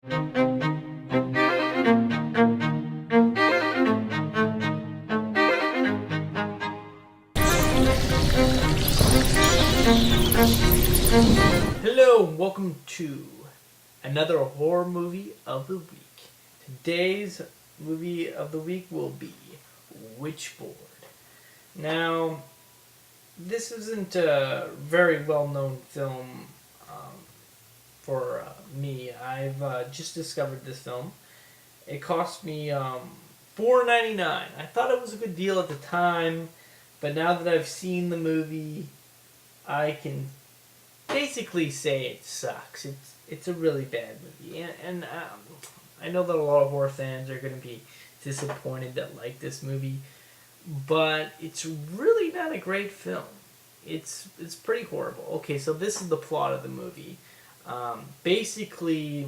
Hello, welcome to another horror movie of the week. Today's movie of the week will be Witchboard. Now, this isn't a very well-known film for me. I've just discovered this film. It cost me $4.99. I thought it was a good deal at the time, but now that I've seen the movie, I can basically say it sucks. It's a really bad movie, and I know that a lot of horror fans are going to be disappointed that like this movie, but it's really not a great film. It's pretty horrible. Okay, so this is the plot of the movie. Basically,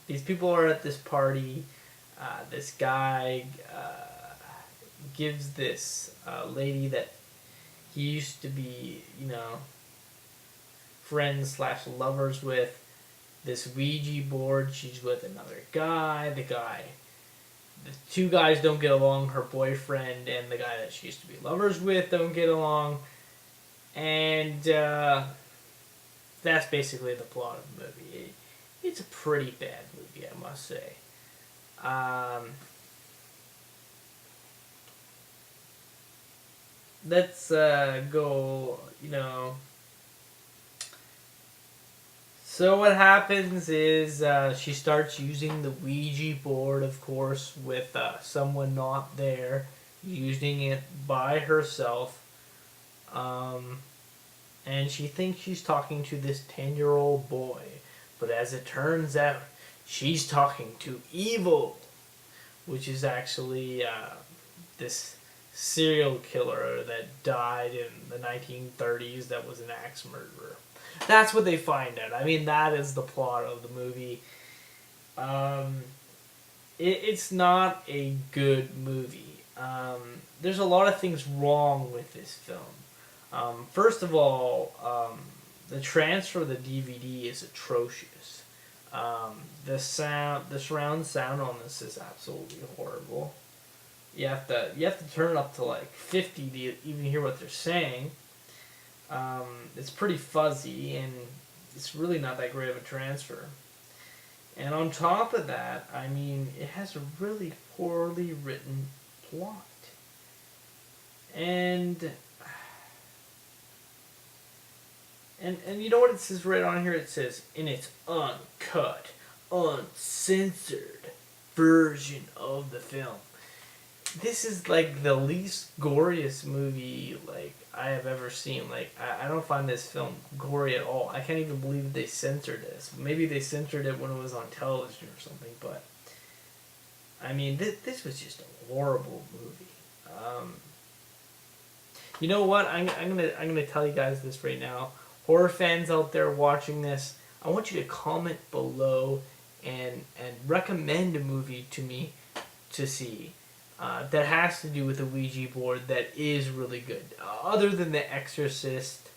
these people are at this party. This guy gives this lady that he used to be, friends slash lovers with, this Ouija board. She's with another guy. The two guys don't get along. Her boyfriend and the guy that she used to be lovers with don't get along. And that's basically the plot of the movie. It's a pretty bad movie, I must say. Let's go, So what happens is she starts using the Ouija board, of course, with someone not there, using it by herself. And she thinks she's talking to this 10-year-old boy. But as it turns out, she's talking to evil, which is actually this serial killer that died in the 1930s that was an axe murderer. That's what they find out. I mean, that is the plot of the movie. It's not a good movie. There's a lot of things wrong with this film. First of all, the transfer of the DVD is atrocious. The surround sound on this is absolutely horrible. You have to turn it up to like 50 to even hear what they're saying. It's pretty fuzzy, and it's really not that great of a transfer. And on top of that, I mean, it has a really poorly written plot. And you know what it says right on here? It says, in its uncut, uncensored version of the film. This is like the least goriest movie like I have ever seen. Like I don't find this film gory at all. I can't even believe they censored this. Maybe they censored it when it was on television or something. But I mean, this was just a horrible movie. You know what? I'm gonna tell you guys this right now. Horror fans out there watching this, I want you to comment below and recommend a movie to me to see. That has to do with the Ouija board that is really good. Other than The Exorcist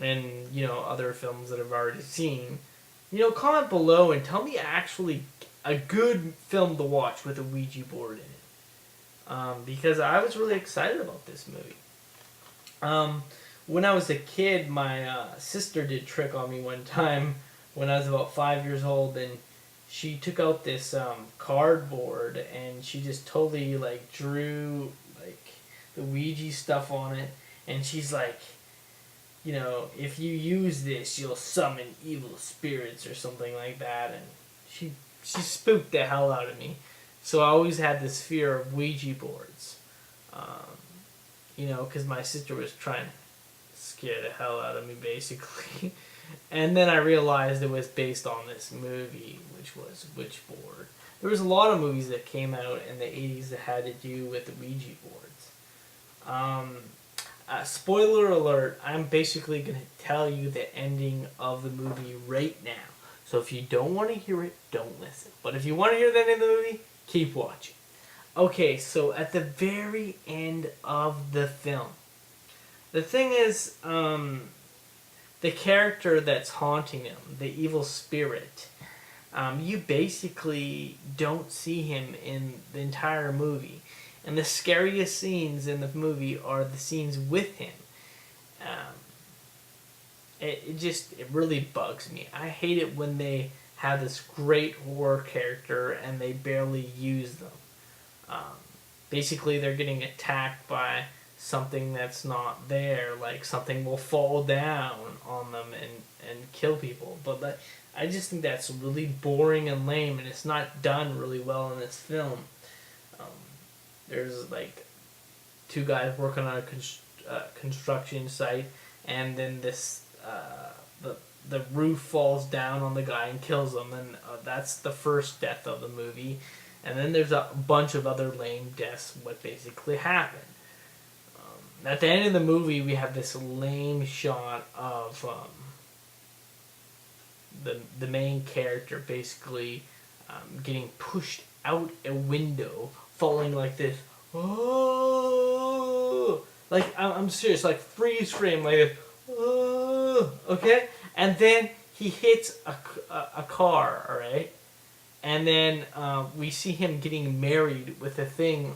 and, other films that I've already seen. Comment below and tell me actually a good film to watch with a Ouija board in it. Because I was really excited about this movie. When I was a kid, my sister did trick on me one time when I was about 5 years old, and she took out this cardboard and she just totally drew the Ouija stuff on it, and she's like, if you use this, you'll summon evil spirits or something like that, and she spooked the hell out of me. So I always had this fear of Ouija boards, because my sister was trying to scare the hell out of me basically. And then I realized it was based on this movie, which was Witchboard. There was a lot of movies that came out in the 80s that had to do with the Ouija boards. Spoiler alert, I'm basically going to tell you the ending of the movie right now. So if you don't want to hear it, don't listen. But if you want to hear the end of the movie, keep watching. Okay, so at the very end of the film, the thing is, the character that's haunting him, the evil spirit, you basically don't see him in the entire movie. And the scariest scenes in the movie are the scenes with him. Um, it really bugs me. I hate it when they have this great horror character and they barely use them. Um, Basically, they're getting attacked by something that's not there. Like something will fall down on them and kill people. But I just think that's really boring and lame, and it's not done really well in this film. Um, there's like two guys working on a construction site, and then the roof falls down on the guy and kills him, and that's the first death of the movie. And then there's a bunch of other lame deaths. What basically happened? At the end of the movie, we have this lame shot of the main character basically getting pushed out a window, falling like this. Oh, like I'm serious, like freeze frame, like this. Oh, okay, and then he hits a car. All right. And then we see him getting married with a thing,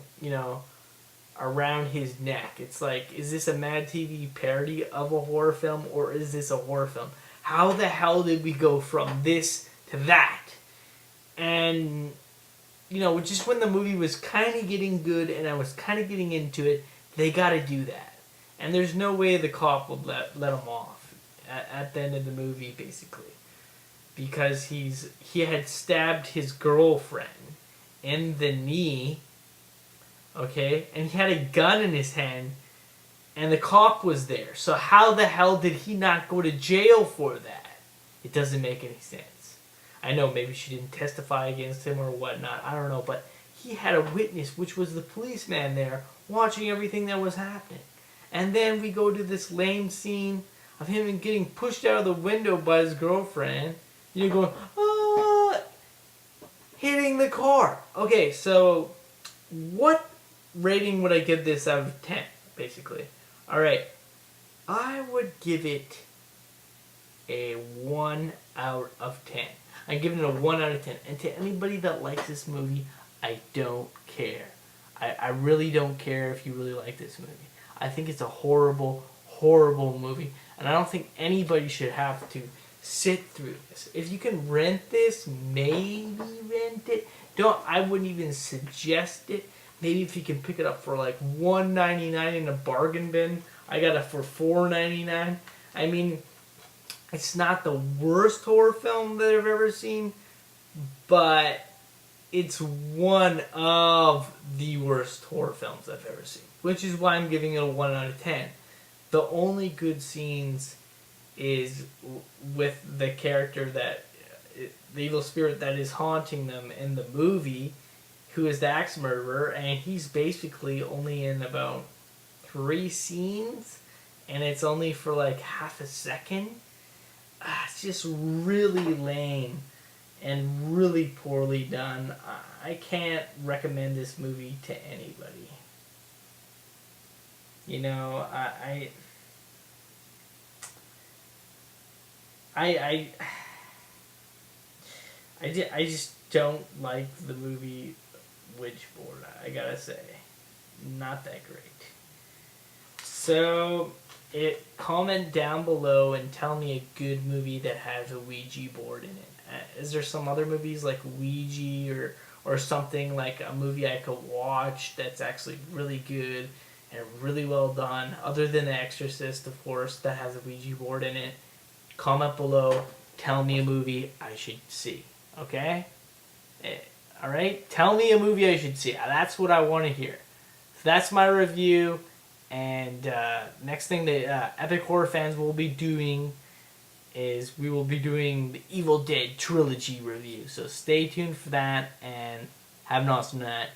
around his neck. It's like, is this a Mad TV parody of a horror film, or is this a horror film? How the hell did we go from this to that? And, just when the movie was kind of getting good and I was kind of getting into it, they got to do that. And there's no way the cop would let him off at the end of the movie, basically. Because he had stabbed his girlfriend in the knee, okay, and he had a gun in his hand, and the cop was there. So how the hell did he not go to jail for that? It doesn't make any sense. I know maybe she didn't testify against him or whatnot, I don't know, but he had a witness, which was the policeman there, watching everything that was happening. And then we go to this lame scene of him getting pushed out of the window by his girlfriend. You're going, ah, hitting the car. Okay, so what rating would I give this out of 10, basically? Alright, I would give it a 1 out of 10. I'm giving it a 1 out of 10. And to anybody that likes this movie, I don't care. I really don't care if you really like this movie. I think it's a horrible, horrible movie. And I don't think anybody should have to sit through this. If you can rent this, maybe rent it. I wouldn't even suggest it. Maybe if you can pick it up for like $1.99 in a bargain bin. I got it for $4.99. I mean, it's not the worst horror film that I've ever seen, but it's one of the worst horror films I've ever seen, which is why I'm giving it a 1 out of 10. The only good scenes is with the character the evil spirit that is haunting them in the movie, who is the axe murderer, and he's basically only in about 3 scenes, and it's only for like half a second. It's just really lame and really poorly done. I can't recommend this movie to anybody. I just don't like the movie Witchboard, I gotta say. Not that great. So, comment down below and tell me a good movie that has a Ouija board in it. Is there some other movies like Ouija or something, like a movie I could watch that's actually really good and really well done, other than The Exorcist, of course, that has a Ouija board in it? Comment below. Tell me a movie I should see. Okay? Alright? Tell me a movie I should see. That's what I want to hear. So that's my review. And next thing the Epic Horror fans will be doing is we will be doing the Evil Dead trilogy review. So stay tuned for that, and have an awesome night.